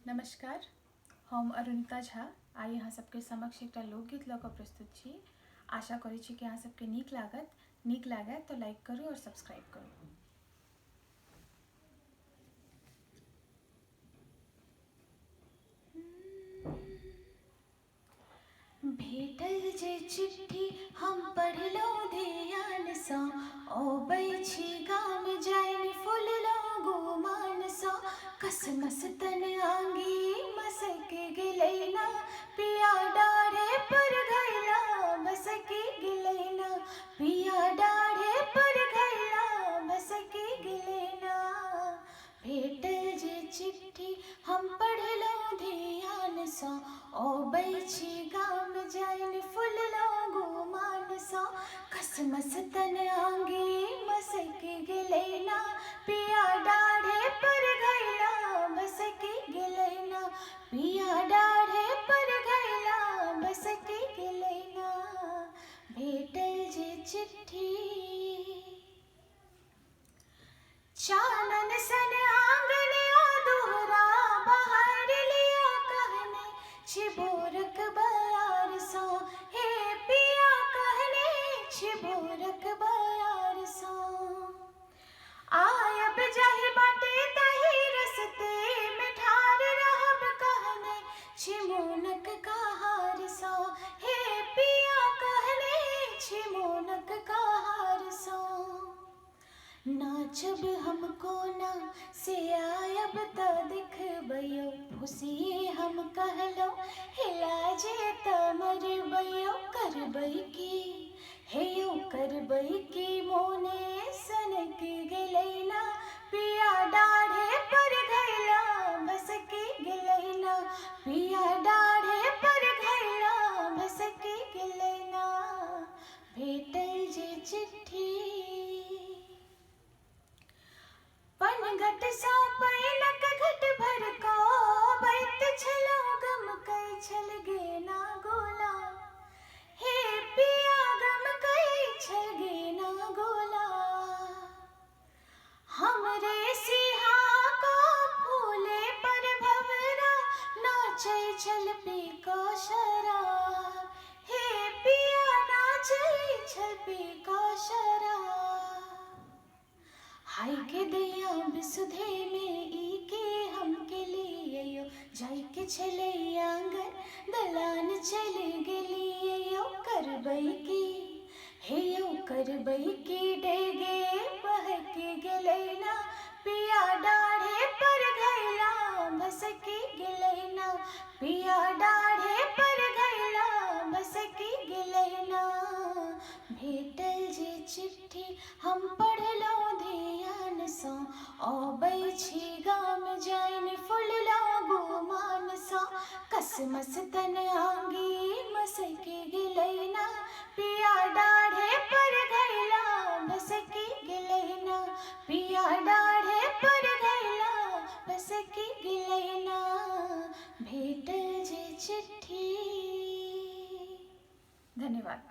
नमस्कार, हम अरुणिता झा आई अहाँ सबके समक्ष एक लोकगीत लऽ कऽ प्रस्तुत छी। आशा करै छी कि अहाँ सबके नीक लागत तो लाइक करू और सब्सक्राइब करू। भेटल जे चिट्ठी हम पढ़लहुँ ध्यान सँ, अबै छी गाम जाइन फुललहुँ गुमान सँ। कसमस तन आंगी मसक गेलै ना, पिया डाढ़े पर घैला बसक गेलै ना, पिया डाढ़े पर घैला बसक गेलै ना। भेटल जे चिट्ठी हम पढ़लहुँ ध्यान सँ, अबै छी गाम जाइन फुललहुँ गुमान सँ। कसमस तन आंगी मसक गेलै ना, पिया डाढ़े पर घैला बसक गेलै ना, पिया डाढ़े पर घैला बसक गेलै ना। भेटल जे चिट्ठी चानन सन आंगन दोहरा बहार लिया कहने छिबोरक बयार सँ, हे पिया कहने छिबोरक बयार सँ। आयब जाहि बाटे ताहि रस्ते में ठाढ़ रहब कहने छिमोनक कहार सँ, हे पिया कहने छिमोनक कहार सँ। नाचब हम कोना से आयब त देखबैयो, खुशी हम कहलहुँ हिला जे त मरबैयो। करबै की हे यौ करबै की मोने सनक गेलै ना, पिया डाढ़े पर घैला बसक गेलै ना, पिया डाढ़े पर घैला बसक गेलै ना। भेटल जे चिट्ठी पनघट सँ पानिक घट भर कऽ अबैत छलहुँ गमकै छल गे ना गोला, हे पिया गमकै छल गे ना गोला। हमरे सिहाक फूले पर भंवरा नाचै छल पी कऽ शराब, हे पिया नाचै छल पी कऽ शराब। हाय के दैया बिसुधे में ई के हम के लियौ, जाय के छलै आंगन दलान चलि गेलियौ। करबै की हे यौ करबै की डेगे बहक गेलै ना, पिया डाढ़े पर घैला बसक गेलै ना, पिया डाढ़े पर घैला बसक गेलै ना। भेटल जे चिट्ठी हम पढ़लहुँ ध्यान सँ, अबै छी गाम जाइन फुललहुँ गुमान सँ। कसमस तन आंगी मसक गेलै ना, पिया डाढ़े पर घैला बसक गेलै ना, पिया डाढ़े पर घैला बसक गेलै ना। भेटल जे चिट्ठी। धन्यवाद।